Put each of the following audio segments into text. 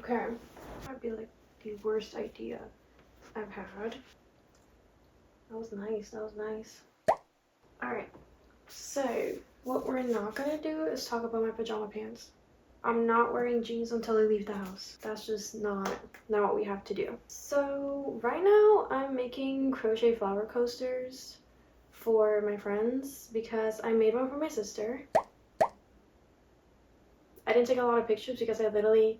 Okay, that'd be like the worst idea I've had. That was nice, that was nice. Alright, so what we're not gonna do is talk about my pajama pants. I'm not wearing jeans until I leave the house. That's just not what we have to do. So right now I'm making crochet flower coasters for my friends because I made one for my sister. I didn't take a lot of pictures because I literally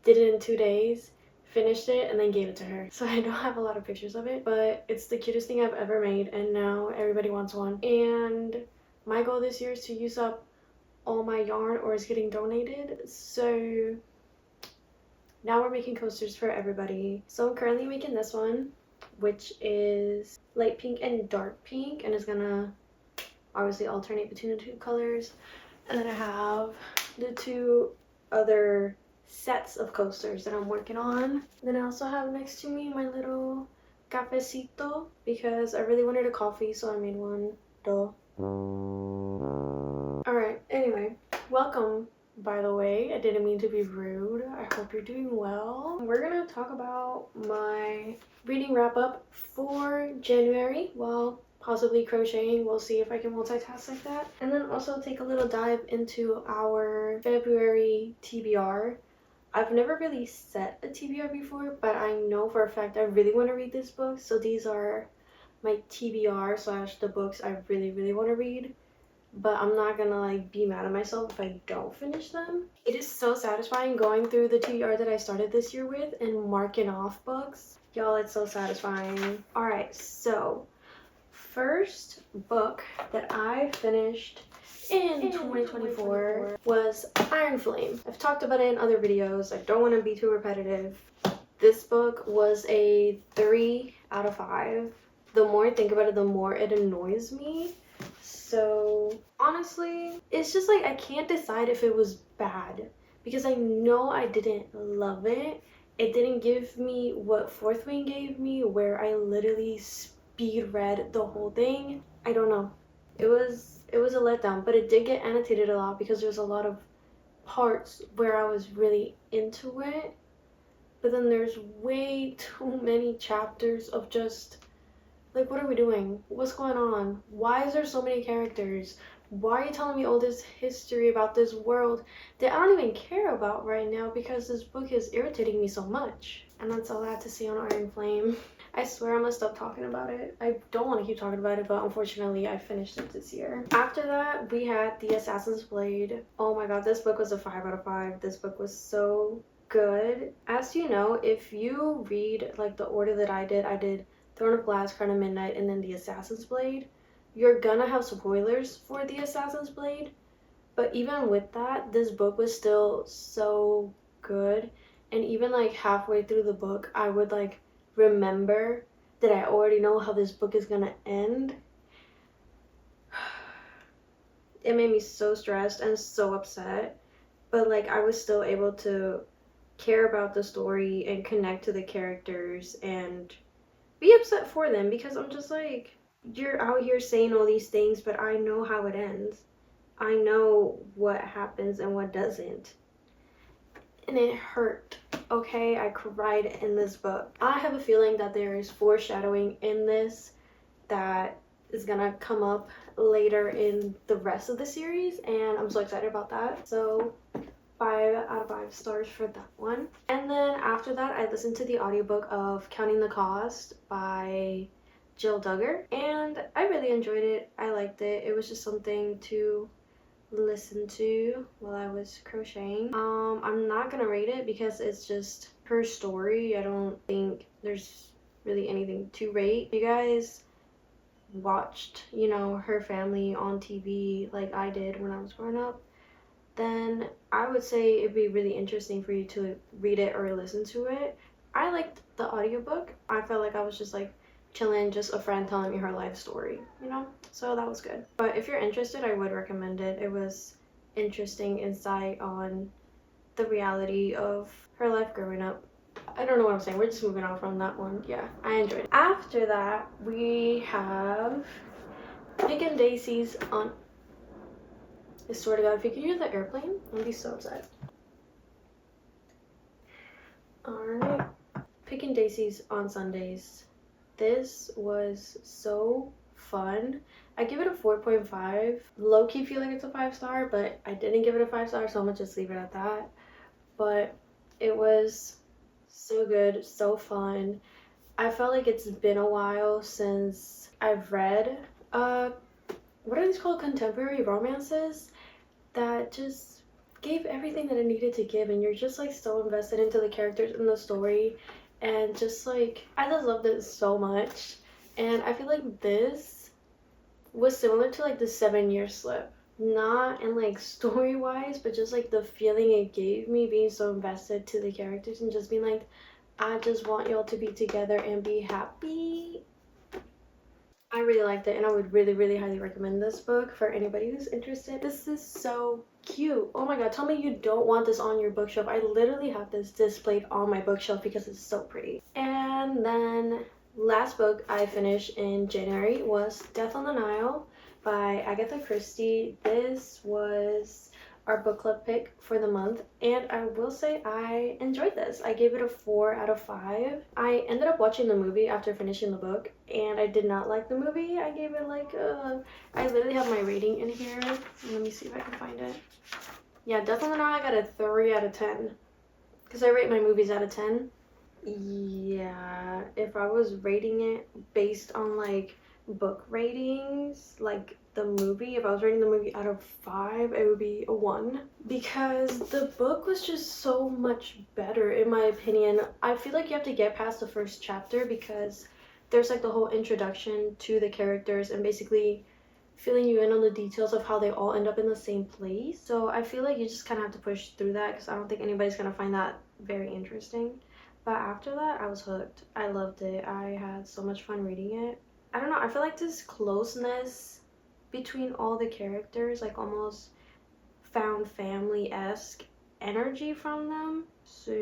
did it in 2 days, finished it, and then gave it to her. So I don't have a lot of pictures of it, but it's the cutest thing I've ever made, and now everybody wants one. And my goal this year is to use up all my yarn or it's getting donated. So now we're making coasters for everybody. So I'm currently making this one, which is light pink and dark pink, and it's gonna obviously alternate between the two colors. And then I have the two other sets of coasters that I'm working on. Then I also have next to me my little cafecito because I really wanted a coffee, so I made one. Duh. Alright, anyway, welcome, by the way. I didn't mean to be rude. I hope you're doing well. We're gonna talk about my reading wrap up for January. Well, possibly crocheting. We'll see if I can multitask like that. And then also take a little dive into our February TBR. I've never really set a TBR before, but I know for a fact I really want to read this book. So these are my TBR / the books I really want to read. But I'm not gonna like be mad at myself if I don't finish them. It is so satisfying going through the TBR that I started this year with and marking off books. Y'all, it's so satisfying. Alright, so first book that I finished in 2024 was Iron Flame. I've talked about it in other videos. I don't want to be too repetitive. This book was a 3 out of 5. The more I think about it, the more it annoys me. So honestly, it's just like I can't decide if it was bad because I know I didn't love it. It didn't give me what Fourth Wing gave me, where I literally speed read the whole thing. I don't know. It was a letdown, but it did get annotated a lot because there's a lot of parts where I was really into it. But then there's way too many chapters of just like, what are we doing? What's going on? Why is there so many characters? Why are you telling me all this history about this world that I don't even care about right now because this book is irritating me so much? And that's all I had to say on Iron Flame. I swear I'm gonna stop talking about it. I don't want to keep talking about it, but unfortunately I finished it this year. After that, we had The Assassin's Blade. Oh my god, this book was a 5 out of 5. This book was so good. As you know, if you read like the order that I did Throne of Glass, Crown of Midnight, and then The Assassin's Blade, you're gonna have spoilers for The Assassin's Blade. But even with that, this book was still so good. And even like halfway through the book, I would like remember that I already know how this book is gonna end. It made me so stressed and so upset. But like I was still able to care about the story and connect to the characters and be upset for them because I'm just like, you're out here saying all these things, but I know how it ends. I know what happens and what doesn't. And it hurt, okay? I cried in this book. I have a feeling that there is foreshadowing in this that is gonna come up later in the rest of the series, and I'm so excited about that. So 5 out of 5 stars for that one. And then after that, I listened to the audiobook of Counting the Cost by Jill Duggar, and I really enjoyed it. I liked it. It was just something to listen to while I was crocheting. I'm not gonna rate it because it's just her story. I don't think there's really anything to rate. You guys watched, you know, her family on TV like I did when I was growing up, then I would say it'd be really interesting for you to read it or listen to it. I liked the audiobook. I felt like I was just like chilling, just a friend telling me her life story, you know? So that was good. But if you're interested, I would recommend it. It was interesting insight on the reality of her life growing up. I don't know what I'm saying. We're just moving on from that one. Yeah, I enjoyed it. After that, we have Nick and Daisy's on... I swear to God, if you could hear the airplane, I'd be so upset. picking daisies on Sundays. This was so fun. I give it a 4.5. Low-key feel like it's a 5-star, but I didn't give it a 5-star, so I'm gonna just leave it at that. But it was so good, so fun. I felt like it's been a while since I've read what are these called, contemporary romances that just gave everything that it needed to give, and you're just like so invested into the characters and the story, and just like I just loved it so much. And I feel like this was similar to like the 7 Year Slip, not in like story wise, but just like the feeling it gave me, being so invested to the characters and just being like, I just want y'all to be together and be happy. I really liked it, and I would really, really highly recommend this book for anybody who's interested. This is so cute. Oh my god, tell me you don't want this on your bookshelf. I literally have this displayed on my bookshelf because it's so pretty. And then last book I finished in January was Death on the Nile by Agatha Christie. This was our book club pick for the month, and I will say I enjoyed this. I gave it a 4 out of 5. I ended up watching the movie after finishing the book, and I did not like the movie. I gave it like I literally have my rating in here. Let me see if I can find it. Yeah, definitely not. I got a 3 out of 10 because I rate my movies out of 10. Yeah, if I was rating it based on like book ratings, like the movie, if I was rating the movie out of 5, it would be a 1, because the book was just so much better in my opinion. I feel like you have to get past the first chapter because there's like the whole introduction to the characters and basically filling you in on the details of how they all end up in the same place. So I feel like you just kind of have to push through that because I don't think anybody's gonna find that very interesting. But after that, I was hooked. I loved it. I had so much fun reading it. I don't know, I feel like this closeness between all the characters, like almost found family-esque energy from them. So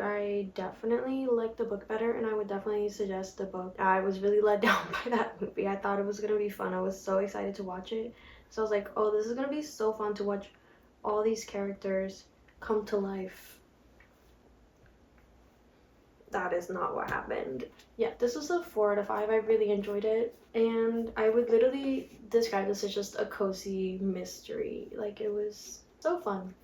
I definitely like the book better, and I would definitely suggest the book. I was really let down by that movie. I thought it was gonna be fun. I was so excited to watch it. So I was like, oh, this is gonna be so fun to watch all these characters come to life. That is not what happened. Yeah, this was a 4 out of 5. I really enjoyed it, and I would literally describe this as just a cozy mystery. Like, it was so fun.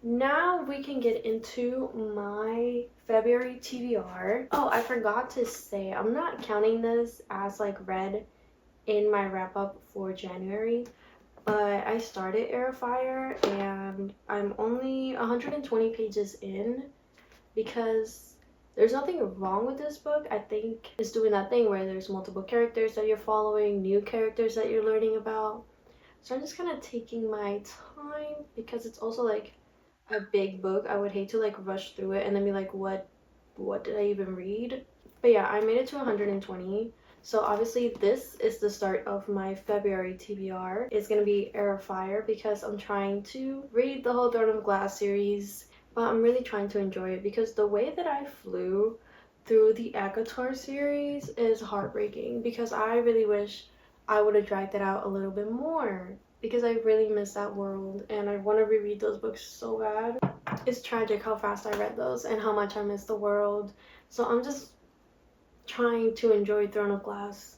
Now we can get into my February TBR. Oh, I forgot to say, I'm not counting this as like read in my wrap up for January, but I started Air Fire and I'm only 120 pages in because there's nothing wrong with this book. I think it's doing that thing where there's multiple characters that you're following, new characters that you're learning about. So I'm just kind of taking my time because it's also like a big book. I would hate to like rush through it and then be like, what did I even read? But yeah, I made it to 120. So obviously this is the start of my February TBR. It's gonna be Air of Fire because I'm trying to read the whole Throne of Glass series, but I'm really trying to enjoy it because the way that I flew through the ACOTAR series is heartbreaking, because I really wish I would have dragged it out a little bit more because I really miss that world and I want to reread those books so bad. It's tragic how fast I read those and how much I miss the world. So I'm just trying to enjoy Throne of Glass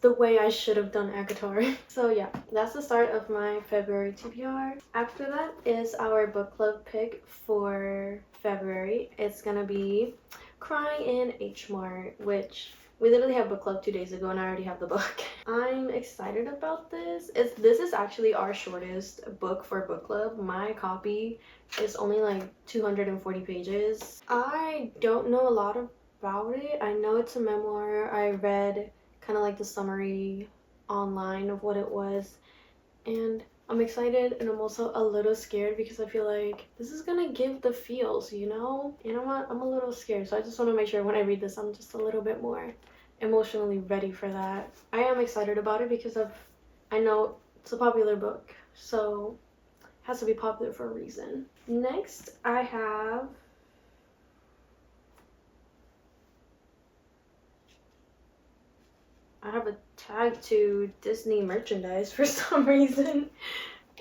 the way I should have done ACOTAR. So yeah, that's the start of my February TBR. After that is our book club pick for February. It's gonna be Crying in H Mart, which we literally had book club 2 days ago and I already have the book. I'm excited about this. This is actually our shortest book for book club. My copy is only like 240 pages. I don't know a lot about it. I know it's a memoir. I read kind of like the summary online of what it was, and I'm excited and I'm also a little scared because I feel like this is gonna give the feels, you know, and I'm a little scared. So I just want to make sure when I read this I'm just a little bit more emotionally ready for that. I am excited about it because I know it's a popular book, so it has to be popular for a reason. Next I have a tag to Disney merchandise for some reason.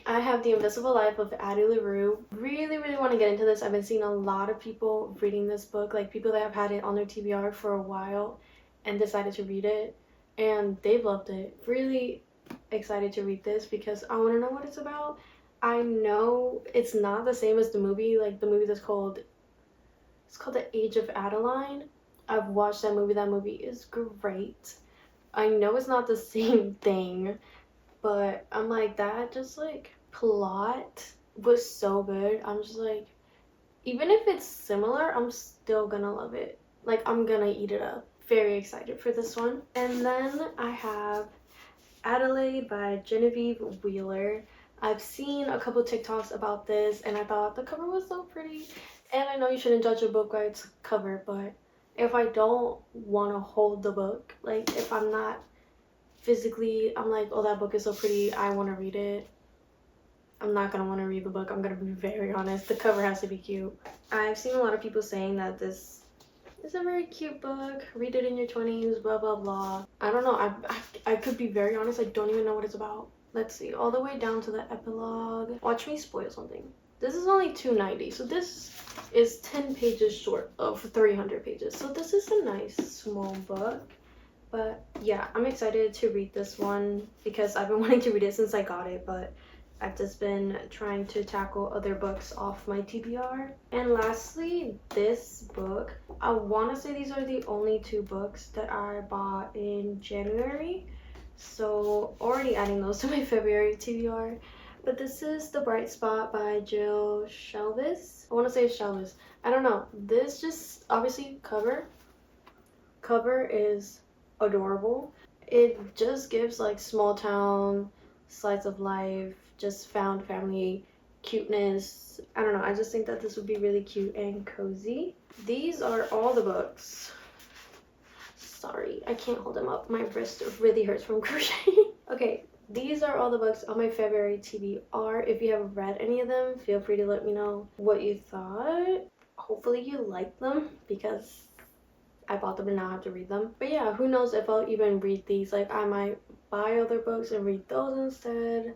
I have The Invisible Life of Addie LaRue. Really, really want to get into this. I've been seeing a lot of people reading this book, like people that have had it on their TBR for a while and decided to read it, and they've loved it. Really excited to read this because I want to know what it's about. I know it's not the same as the movie, like the movie that's called, it's called The Age of Adeline. I've watched that movie. That movie is great. I know it's not the same thing, but I'm like, that just like plot was so good. I'm just like, even if it's similar, I'm still gonna love it. Like, I'm gonna eat it up. Very excited for this one. And then I have Adelaide by Genevieve Wheeler. I've seen a couple TikToks about this and I thought the cover was so pretty. And I know you shouldn't judge a book by its cover, but if I don't want to hold the book, like if I'm not physically, I'm like, oh, that book is so pretty, I want to read it, I'm not gonna want to read the book. I'm gonna be very honest, the cover has to be cute. I've seen a lot of people saying that this is a very cute book, read it in your 20s, blah blah blah. I don't know, I could be very honest, I don't even know what it's about. Let's see, all the way down to the epilogue. Watch me spoil something. This is only $2.90, so this is 10 pages short of 300 pages, so this is a nice small book. But yeah, I'm excited to read this one because I've been wanting to read it since I got it, but I've just been trying to tackle other books off my TBR. And lastly, this book. I want to say these are the only 2 books that I bought in January, so already adding those to my February TBR. But this is The Bright Spot by Jill Shelvis. I want to say Shelvis. I don't know. This just, obviously, cover is adorable. It just gives like small town slice of life, just found family cuteness. I don't know, I just think that this would be really cute and cozy. These are all the books. Sorry, I can't hold them up, my wrist really hurts from crocheting. Okay, these are all the books on my February TBR. If you haven't read any of them, feel free to let me know what you thought. Hopefully you like them because I bought them and now I have to read them. But yeah, who knows if I'll even read these. Like, I might buy other books and read those instead.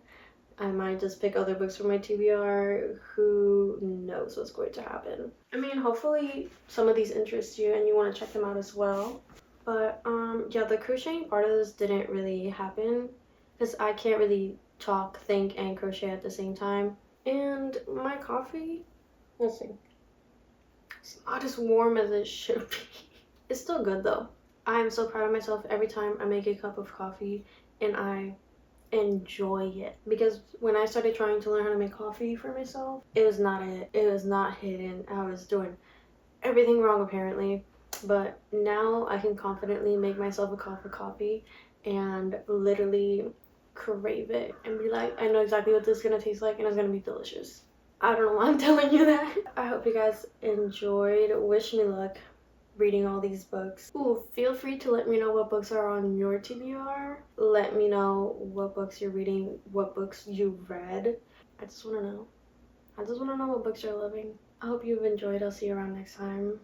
I might just pick other books from my TBR. Who knows what's going to happen. I mean, hopefully some of these interest you and you want to check them out as well. But yeah, the crocheting part of this didn't really happen because I can't really talk, think, and crochet at the same time. And my coffee, let's see, it's not as warm as it should be. It's still good though. I am so proud of myself every time I make a cup of coffee and I enjoy it. Because when I started trying to learn how to make coffee for myself, it was not it. It was not hidden. I was doing everything wrong apparently. But now I can confidently make myself a cup of coffee and literally crave it and be like, I know exactly what this is gonna taste like and it's gonna be delicious. I don't know why I'm telling you that. I hope you guys enjoyed. Wish me luck reading all these books. Ooh, feel free to let me know what books are on your TBR. Let me know what books you're reading, what books you read. I just want to know. I just want to know what books you're loving. I hope you've enjoyed. I'll see you around next time.